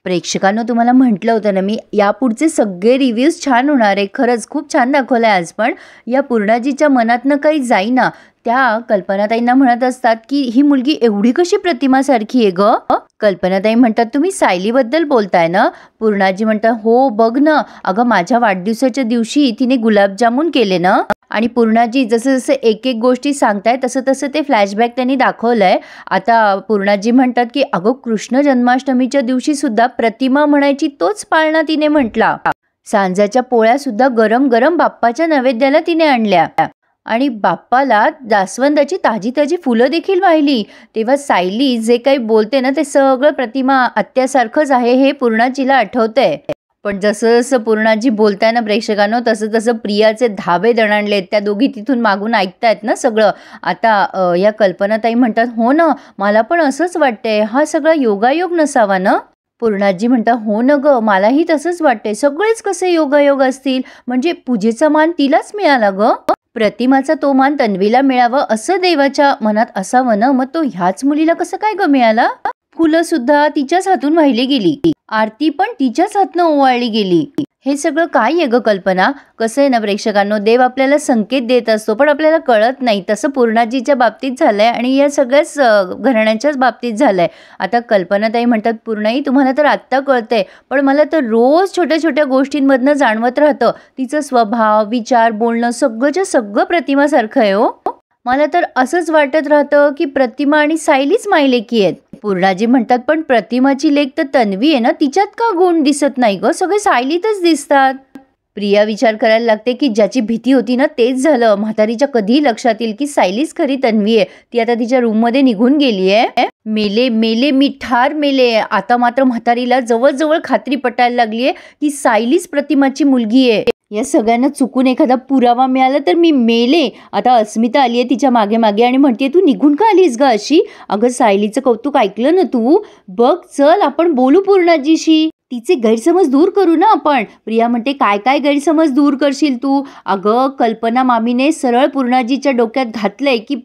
प्रेक्षकांनो, तुम्हाला म्हटलं होतं ना मी, यापुढचे सगळे रिव्ह्यूज छान होणार आहे. खरंच खूप छान दाखवलं आहे आज. पण या पूर्णाजीच्या मनातनं काही जाईना. त्या कल्पनाताईंना म्हणत असतात की ही मुलगी एवढी कशी प्रतिमासारखी आहे ग. कल्पनाताई म्हणतात, तुम्ही सायलीबद्दल बोलताय ना. पूर्णाजी म्हणतात, हो बघ ना, अगं माझ्या वाढदिवसाच्या दिवशी तिने गुलाबजामुन केले ना. आणि पूर्णाजी जसं जसं एक एक गोष्टी सांगताय तसं तसं ते फ्लॅशबॅक त्यांनी दाखवलंय. आता पूर्णाजी म्हणतात की अगं कृष्ण जन्माष्टमीच्या दिवशी सुद्धा प्रतिमा म्हणायची तोच पाळणा तिने म्हटला. सांजाच्या पोळ्या सुद्धा गरम गरम बाप्पाच्या नैवेद्याला तिने आणल्या आणि बाप्पाला जास्वंदाची ताजी ताजी फुलं देखील वाहिली. तेव्हा सायली जे काही बोलते ना ते सगळं प्रतिमा आत्यासारखंच आहे हे पूर्णाजीला आठवतंय. पण जसं जसं पूर्णाजी बोलताय ना प्रेक्षकांनो, तसं तसं प्रियाचे धाबे दणाणलेत. त्या दोघी तिथून मागून ऐकतायत ना सगळं. आता या कल्पनाताई म्हणतात, हो ना, मला पण असंच वाटतंय, हा सगळा योगायोग नसावा ना. पूर्णाजी म्हणतात, हो न ग, मलाही तसंच वाटतंय. सगळेच कसे योगायोग असतील, म्हणजे पूजेचा मान तिलाच मिळाला ग. प्रतिमाचा तो मान तन्वीला मिळावं असं देवाच्या मनात असावं ना. मग तो ह्याच मुलीला कसं काय ग मिळाला. फुलं सुद्धा तिच्याच हातून वाहिली गेली, आरती पण तिच्याच हातनं ओवाळली गेली. हे सगळं काय आहे ग कल्पना. कसं आहे ना प्रेक्षकांनो, देव आपल्याला संकेत देत असतो पण आपल्याला कळत नाही. तसं पूर्णाजीच्या बाबतीत झालंय आणि या सगळ्याच घराण्यांच्याच बाबतीत झालंय. आता कल्पनाताई म्हणतात, पूर्णाई तुम्हाला तर आत्ता कळतंय, पण मला तर रोज छोट्या छोट्या गोष्टींमधनं जाणवत राहतं तिचं स्वभाव, विचार, बोलणं सगळंच्या सगळं प्रतिमासारखं आहे हो. मला तर असंच वाटत राहतं की प्रतिमा आणि सायलीच मायलेकी आहेत. पूर्णाजी म्हणतात, पण प्रतिमाची लेक तर तन्वी आहे ना, तिच्यात का गुण दिसत नाही ग, सगळे सायलीतच दिसतात. प्रिया विचार करायला लागते की ज्याची भीती होती ना तेच झालं. म्हातारीच्या कधीही लक्षात येईल की सायलीच खरी तन्वी आहे. ती आता तिच्या रूममध्ये निघून गेली आहे. मेले मेले मी ठार मेले. आता मात्र म्हातारीला जवळजवळ खात्री पटायला लागली आहे की सायलीच प्रतिमाची मुलगी आहे. या सगळ्यांना चुकून एखादा पुरावा मिळाला तर मी मेले. आता अस्मिता आली आहे तिच्या मागे मागे आणि म्हणते, तू निघून का आलीस ग अशी. अगं सायलीचं कौतुक ऐकलं ना तू. बघ चल आपण बोलू पूर्णाजीशी, तिचे गैरसमज दूर करू ना आपण. प्रिया म्हणते, काय काय गैरसमज दूर करशील तू. अगं कल्पना मामीने सरळ पूर्णाजीच्या डोक्यात घातलंय की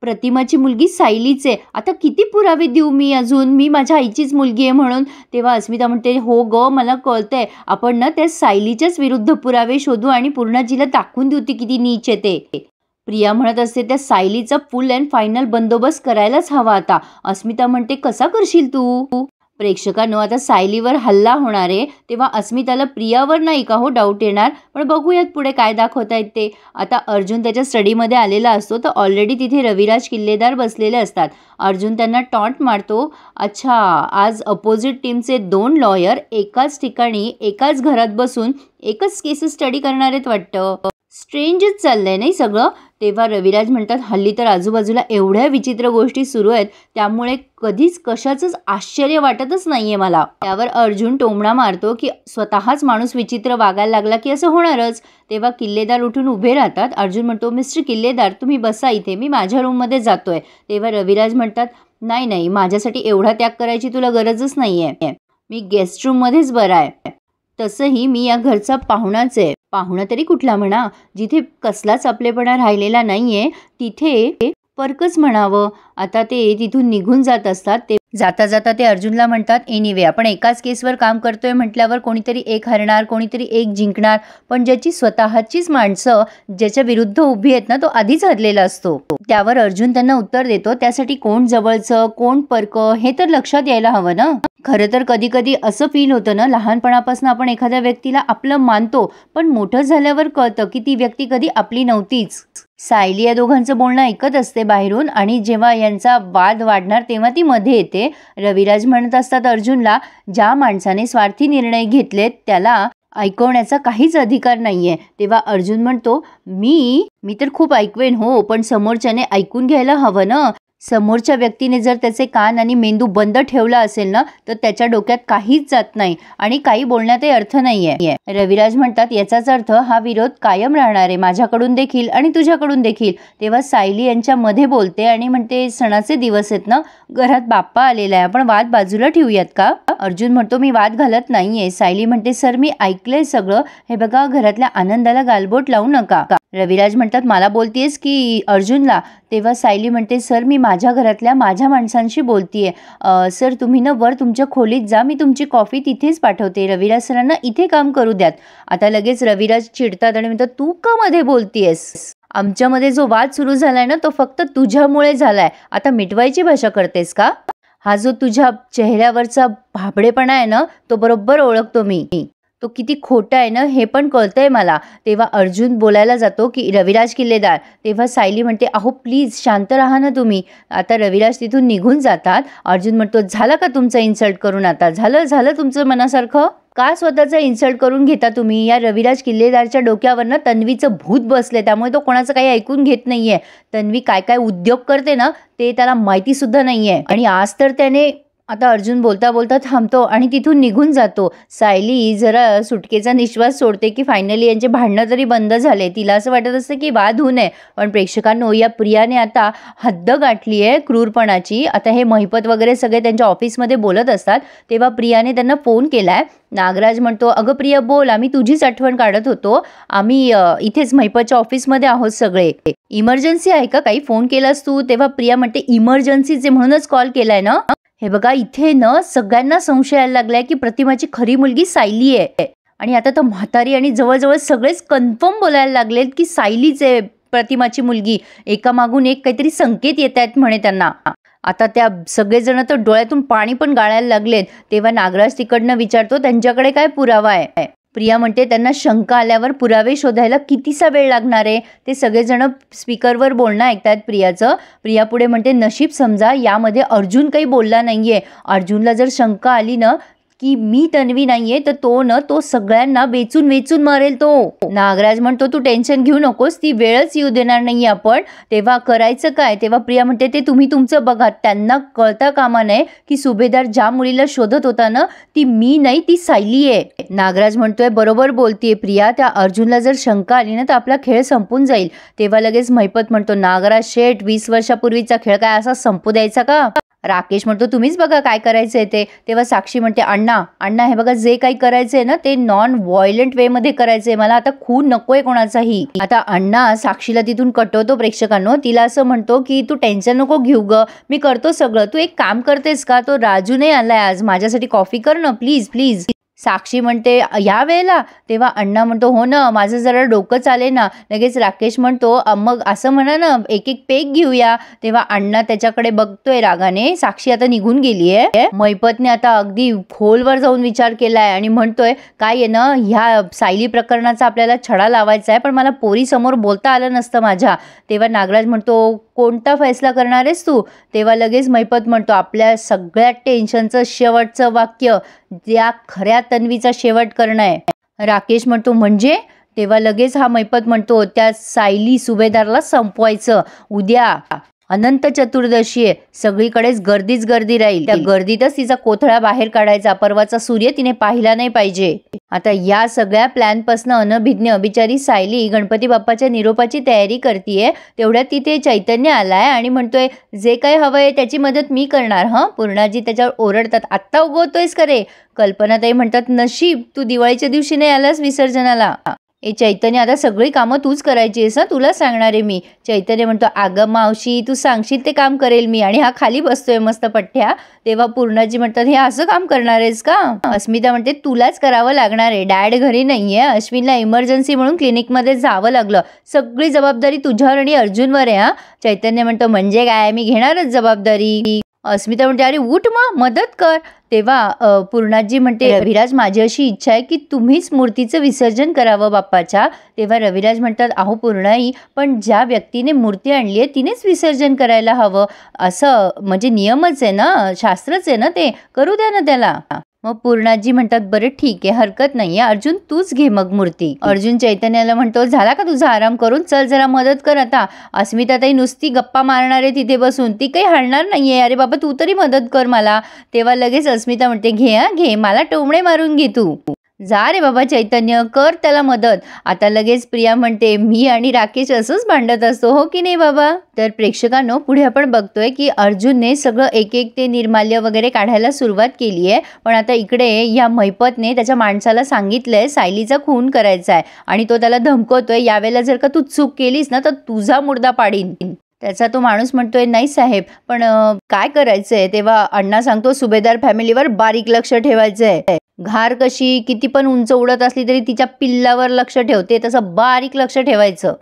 प्रतिमाची मुलगी सायलीच आहे. आता किती पुरावे देऊ मी अजून, मी माझ्या आईचीच मुलगी आहे म्हणून. तेव्हा अस्मिता म्हणते, हो ग मला कळतंय, आपण ना त्या सायलीच्याच विरुद्ध पुरावे शोधू आणि पूर्णाजीला दाखवून देऊ ती किती नीच आहे ते. प्रिया म्हणत असते, त्या सायलीचा फुल अँड फायनल बंदोबस्त करायलाच हवा आता. अस्मिता म्हणते, कसा करशील तू. प्रेक्षकांनो, आता सायलीवर हल्ला होणार आहे तेव्हा अस्मिताला प्रियावर नाही का हो डाऊट येणार. पण बघूयात पुढे काय दाखवतायत ते. आता अर्जुन त्याच्या स्टडीमध्ये आलेला असतो तर ऑलरेडी तिथे रविराज किल्लेदार बसलेले असतात. अर्जुन त्यांना टॉन्ट मारतो, अच्छा आज अपोजिट टीमचे 2 लॉयर एकाच ठिकाणी एकाच घरात बसून एकच केसेस स्टडी करणार आहेत वाटतं. स्ट्रेंजच चाललंय नाही सगळं. तेव्हा रविराज म्हणतात, हल्ली तर आजूबाजूला एवढ्या विचित्र गोष्टी सुरू आहेत त्यामुळे कधीच कशाचंच आश्चर्य वाटतच नाहीये मला. त्यावर अर्जुन टोमणा मारतो की स्वतःच माणूस विचित्र वागायला लागला की असं होणारच. तेव्हा किल्लेदार उठून उभे राहतात. अर्जुन म्हणतो, मिस्टर किल्लेदार तुम्ही बसा इथे, मी माझ्या रूममध्ये जातोय. तेव्हा रविराज म्हणतात, नाही नाही, माझ्यासाठी एवढा त्याग करायची तुला गरजच नाहीये, मी गेस्ट रूममध्येच बरा आहे. तसंही मी या घरचा पाहुणाच आहे. पाहुणा तरी कुठला म्हणा, जिथे कसलाच आपलेपणा राहिलेला नाहीये तिथे परकच म्हणावं. आता ते तिथून निघून जात असतात. ते जाता जाता ते अर्जुनला म्हणतात, एनिवे आपण एकाच केसवर काम करतोय म्हटल्यावर कोणीतरी एक हरणार, कोणीतरी एक जिंकणार. पण ज्याची स्वतःचीच माणसं ज्याच्या विरुद्ध उभी आहेत ना तो आधीच हरलेला असतो. त्यावर अर्जुन त्यांना उत्तर देतो, त्यासाठी कोण जवळचं कोण परक हे तर लक्षात यायला हवं ना. खरं तर कधी कधी असं फील होतं ना, लहानपणापासून आपण एखाद्या व्यक्तीला आपलं मानतो पण मोठं झाल्यावर कळतं की ती व्यक्ती कधी आपली नव्हतीच. सायली या दोघांचं बोलणं ऐकत असते बाहेरून आणि जेव्हा यांचा वाद वाढणार तेव्हा ती मध्ये येते. रविराज म्हणत असतात अर्जुनला, ज्या माणसाने स्वार्थी निर्णय घेतलेत त्याला ऐकवण्याचा काहीच अधिकार नाहीये. तेव्हा अर्जुन म्हणतो, मी तर खूप ऐकवेन हो, पण समोरच्याने ऐकून घ्यायला हवं ना. समोरच्या व्यक्तीने जर त्याचे कान आणि मेंदू बंद ठेवला असेल ना तर त्याच्या डोक्यात काहीच जात नाही आणि काही बोलण्यातही अर्थ नाहीये. रविराज म्हणतात, याचाच अर्थ हा विरोध कायम राहणार आहे, माझ्याकडून देखील आणि तुझ्याकडून देखील. तेव्हा सायली यांच्या मध्ये बोलते आणि म्हणते, सणाचे दिवस आहेत ना, घरात बाप्पा आलेला आहे, आपण वाद बाजूला ठेवूयात का. अर्जुन म्हणतो, मी वाद घालत नाहीये. सायली म्हणते, सर मी ऐकलंय सगळं, हे बघा घरातल्या आनंदाला गालबोट लावू नका. रविराज म्हणतात, मला बोलतेस की अर्जुनला. तेव्हा सायली म्हणते, सर मी माझ्या घरातल्या माझ्या माणसांशी बोलतीये. सर तुम्ही ना वर तुमच्या खोलीत जा, मी तुमची कॉफी तिथेच पाठवते. रविराज सरांना इथे काम करू द्यात. आता लगेच रविराज चिडतात आणि म्हणतात तू का मध्ये बोलतीयस? आमच्यामध्ये जो वाद सुरू झालाय ना तो फक्त तुझ्यामुळे झालाय. आता मिटवायची भाषा करतेस का? हा जो तुझ्या चेहऱ्यावरचा भाबडेपणा आहे ना तो बरोबर ओळखतो मी. तो किती खोटा आहे ना हे पण कळतंय मला. तेव्हा अर्जुन बोलायला जातो की रविराज किल्लेदार. तेव्हा सायली म्हणते अहो प्लीज शांत राहा ना तुम्ही. आता रविराज तिथून निघून जातात. अर्जुन म्हणतो झालं का तुमचं इन्सल्ट करून? आता झालं तुमचं मनासारखं? का स्वतःचा इन्सल्ट करून घेता तुम्ही? या रविराज किल्लेदारच्या डोक्यावरनं तन्वीचं भूत बसले, त्यामुळे तो कोणाचं काही ऐकून घेत नाहीये. तन्वी काय काय उद्योग करते ना ते त्याला माहिती सुद्धा नाहीये. आणि आज तर त्याने आता अर्जुन बोलता बोलता थांबतो आणि तिथून निघून जातो. सायली जरा सुटकेचा निश्वास सोडते की फायनली यांचे भांडणं तरी बंद झाले. तिला असं वाटत असतं की वाद होऊ नये, पण प्रेक्षकांनो या प्रियाने आता हद्द गाठली आहे क्रूरपणाची. आता हे महिपत वगैरे सगळे त्यांच्या ऑफिसमध्ये बोलत असतात तेव्हा प्रियाने त्यांना फोन केलाय. नागराज म्हणतो अगं प्रिया बोल, आम्ही तुझीच आठवण काढत होतो. आम्ही इथेच महिपतच्या ऑफिसमध्ये आहोत सगळे. इमर्जन्सी आहे का? काही फोन केलास तू? तेव्हा प्रिया म्हणते इमर्जन्सीचे म्हणूनच कॉल केलाय ना. हे बघा इथे न सगळ्यांना संशय यायला लागलाय की प्रतिमाची खरी मुलगी सायली आहे. आणि आता तर म्हातारी आणि जवळजवळ सगळेच कन्फर्म बोलायला लागलेत की सायलीच आहे प्रतिमाची मुलगी. एकामागून एक काहीतरी संकेत येत आहेत म्हणे त्यांना. आता त्या सगळेजण तर डोळ्यातून पाणी पण गाळायला लागलेत. तेव्हा नागराज तिकडनं विचारतो त्यांच्याकडे काय पुरावा आहे? प्रिया म्हणते त्यांना शंका आल्यावर पुरावे शोधायला कितीसा वेळ लागणार आहे? ते सगळेजण स्पीकरवर बोलणं ऐकतात प्रियाचं. प्रिया पुढे म्हणते नशीब समजा यामध्ये अर्जुन काही बोलला नाहीये. अर्जुनला जर शंका आली ना की मी तन्वी नाहीये तर तो सगळ्यांना वेचून मारेल तो. नागराज म्हणतो तू टेन्शन घेऊ नकोस, ती वेळच येऊ देणार नाहीये आपण. तेव्हा करायचं काय? तेव्हा प्रिया म्हणते ते तुम्ही तुमचं बघा. त्यांना कळता कामा नये की सुभेदार ज्या मुलीला शोधत होता ना ती मी नाही, ती सायली आहे. नागराज म्हणतोय बरोबर बोलतीये प्रिया. त्या अर्जुनला जर शंका आली ना तर आपला खेळ संपून जाईल. तेव्हा लगेच महिपत म्हणतो नागराज शेठ 20 वर्षापूर्वीचा खेळ काय असा संपू द्यायचा का? राकेश म्हणतो तुम्हीच बघा काय करायचंय ते. तेव्हा साक्षी म्हणते अण्णा हे बघा जे काही करायचंय ना ते नॉन व्हायलंट वे मध्ये करायचंय. मला आता खून नकोय कोणाचाही. आता अण्णा साक्षीला तिथून कटवतो प्रेक्षकांनो. तिला असं म्हणतो की तू टेन्शन नको घेऊ ग, मी करतो सगळं. तू एक काम करतेस का? तो राजू नाही आलाय आज, माझ्यासाठी कॉफी कर ना प्लीज. साक्षी म्हणते या वेळेला? तेव्हा अण्णा म्हणतो हो ना माझं जरा डोकं चाले ना. लगेच राकेश म्हणतो मग असं म्हणा ना एक पेग घेऊया. तेव्हा अण्णा त्याच्याकडे बघतोय रागाने. साक्षी आता निघून गेलीये. महिपतने आता अगदी खोलवर जाऊन विचार केलाय आणि म्हणतोय काय आहे ना ह्या सायली प्रकरणाचा आपल्याला छडा लावायचा आहे, पण मला पोरी समोर बोलता आलं नसतं माझ्या. तेव्हा नागराज म्हणतो कोणता फैसला करणार आहेस तू? तेव्हा लगेच महिपत म्हणतो आपल्या सगळ्या टेन्शनचं शेवटचं वाक्य त्या खऱ्या तन्वीचा शेवट करणं आहे. राकेश म्हणतो म्हणजे? तेव्हा लगेच हा महिपत म्हणतो त्या सायली सुभेदारला संपवायचं. उद्या अनंत चतुर्दशी आहे, सगळीकडेच गर्दी राहील. त्या गर्दीतच तिचा कोथळा बाहेर काढायचा. परवाचा सूर्य तिने पाहिला नाही पाहिजे. आता या सगळ्या प्लॅनपासनं अनभिज्ञ बिचारी सायली गणपती बाप्पाच्या निरोपाची तयारी करतीये. तेवढ्यात तिथे चैतन्य आलाय आणि म्हणतोय जे काही हवंय त्याची मदत मी करणार. पूर्णाजी त्याच्यावर ओरडतात आत्ता उगवतोयस का रे? कल्पनाताई म्हणतात नशीब तू दिवाळीच्या दिवशी नाही आलास विसर्जनाला. चैतन्य आता सगळी कामं तूच करायची आहेस ना, तुला सांगणार आहे मी. चैतन्य म्हणतो अगं मावशी तू सांगशील ते काम करेल मी. आणि हा खाली बसतोय मस्त पठ्ठ्या. तेव्हा पूर्णाजी म्हणतात हे असं काम करणार आहेस का? अस्मिता म्हणते तुलाच करावं लागणार आहे, डॅड घरी नाहीये. अश्विनला इमर्जन्सी म्हणून क्लिनिकमध्ये जावं लागलं, सगळी जबाबदारी तुझ्यावर आणि अर्जुनवर आहे. चैतन्य म्हणतो म्हणजे काय, मी घेणारच जबाबदारी. अस्मिता म्हणते अरे उठ मग मदत कर. तेव्हा पूर्णाजी म्हणते रविराज माझी अशी इच्छा आहे की तुम्हीच मूर्तीचं विसर्जन करावं बाप्पाच्या. तेव्हा रविराज म्हणतात अहो पूर्णाई पण ज्या व्यक्तीने मूर्ती आणली आहे तिनेच विसर्जन करायला हवं, असं म्हणजे नियमच आहे ना, शास्त्रच आहे ना, ते करू द्या ना त्याला. मग पूर्णाजी म्हणतात बरं ठीक आहे हरकत नाहीये अर्जुन तूच घे मग मूर्ती. अर्जुन चैतन्याला म्हणतो झाला का तुझा आराम करून, चल जरा मदत कर आता. अस्मिता ताई नुसती गप्पा मारणार आहे तिथे बसून, ती काही हलणार नाहीये. अरे बाबा तू तरी मदत कर मला. तेव्हा लगेच अस्मिता म्हणते घे मला टोमणे मारून घे तू. जा रे बाबा चैतन्य कर त्याला मदत. आता लगेच प्रिया म्हणते मी आणि राकेश असंच भांडत असतो हो की नाही बाबा. तर प्रेक्षकांनो पुढे आपण बघतोय की अर्जुनने सगळं एक ते निर्माल्य वगैरे काढायला सुरुवात केली आहे. पण आता इकडे या महिपतने त्याच्या माणसाला सांगितलंय सायलीचा खून करायचा आहे आणि तो त्याला धमकवतोय यावेळेला जर का तू चूक केलीस ना तर तुझा मुर्दा पाडीन. त्याचा तो माणूस म्हणतोय नाही साहेब, पण काय करायचंय. तेव्हा अण्णा सांगतो सुभेदार फॅमिलीवर बारीक लक्ष ठेवायचंय. घार कशी किती पण उंच उडत असली तरी तिच्या पिल्लावर लक्ष ठेवते, तसं बारीक लक्ष ठेवायचं.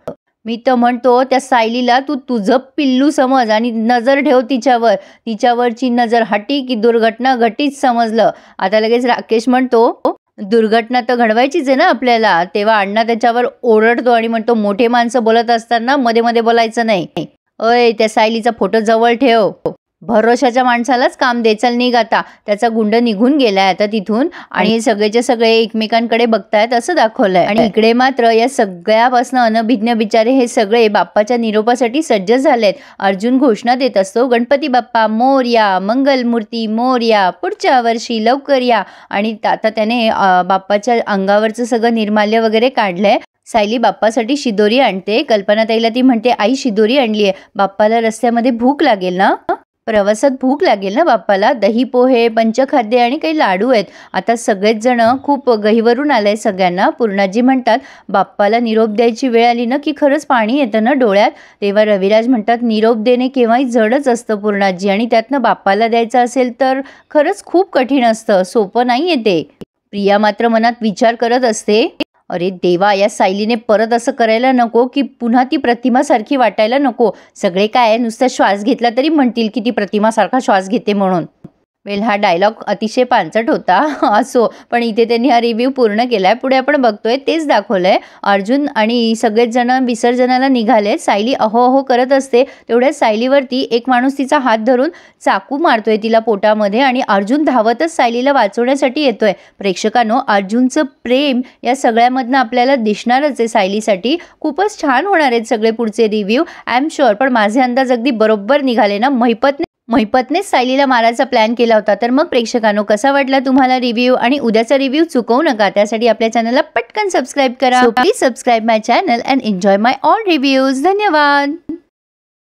मी तर म्हणतो त्या सायलीला तू तुझं पिल्लू समज आणि नजर ठेव तिच्यावर. तिच्यावरची नजर हटी की दुर्घटना घटीच समजलं. आता लगेच राकेश म्हणतो दुर्घटना तर घडवायचीच आहे ना आपल्याला. तेव्हा अण्णा त्याच्यावर ओरडतो आणि म्हणतो मोठे माणसं बोलत असताना मध्ये मध्ये बोलायचं नाही. अय त्या सायलीचा फोटो जवळ ठेव. भरोशाच्या माणसालाच काम दे. चल निघ आता. त्याचा गुंड निघून गेलाय आता तिथून आणि सगळेचे सगळे एकमेकांकडे बघतायत असं दाखवलंय. आणि इकडे मात्र या सगळ्यापासून अनभिज्ञ बिचारे हे सगळे बाप्पाच्या निरोपासाठी सज्ज झालेत. अर्जुन घोषणा देत असतो गणपती बाप्पा मोरया, मंगलमूर्ती मोरया, पुढच्या वर्षी लवकर या. आणि आता त्याने बाप्पाच्या अंगावरचं सगळं निर्माल्य वगैरे काढलंय. सायली बाप्पासाठी शिदोरी आणते. कल्पनाताईला ती म्हणते आई शिदोरी आणलीये. बाप्पाला रस्त्यामध्ये भूक लागेल ना, प्रवासात भूक लागेल ना बाप्पाला. दही पोहे, पंचखाद्य आणि काही लाडू आहेत. आता सगळेच जण खूप गहिवरून आलंय सगळ्यांना. पूर्णाजी म्हणतात बाप्पाला निरोप द्यायची वेळ आली ना की खरंच पाणी येतं ना डोळ्यात. तेव्हा रविराज म्हणतात निरोप देणे केव्हाही जडच असतं पूर्णाजी, आणि त्यातनं बाप्पाला द्यायचं असेल तर खरंच खूप कठीण असतं, सोपं नाही येते. प्रिया मात्र मनात विचार करत असते अरे देवा, या सायलीने परत असं करायला नको की पुन्हा ती प्रतिमासारखी वाटायला नको. सगळे काय नुसता श्वास घेतला तरी म्हणतील की ती प्रतिमासारखा श्वास घेते म्हणून. वेल हा डायलॉग अतिशय पांचट होता असो, पण इथे त्यांनी हा रिव्ह्यू पूर्ण केलाय. पुढे आपण बघतोय तेच दाखवलंय. अर्जुन आणि सगळेच जण विसर्जनाला निघाले. सायली अहो अहो करत असते. तेवढ्या सायलीवरती एक माणूस तिचा हात धरून चाकू मारतोय तिला पोटामध्ये आणि अर्जुन धावतच सायलीला वाचवण्यासाठी येतोय. प्रेक्षकांनो, अर्जुनचं प्रेम या सगळ्यामधनं आपल्याला दिसणारच आहे सायलीसाठी. खूपच छान होणार आहेत सगळे पुढचे रिव्ह्यू आय एम शुअर. पण माझे अंदाज अगदी बरोबर निघाले ना. महिपतनेच सायलीला मारायचा प्लॅन केला होता. तर मग प्रेक्षकांनो, कसा वाटला तुम्हाला रिव्ह्यू, आणि उद्याचा रिव्ह्यू चुकवू नका. त्यासाठी आपल्या चॅनलला पटकन सबस्क्राईब करा. Please subscribe my channel and enjoy my all reviews. धन्यवाद.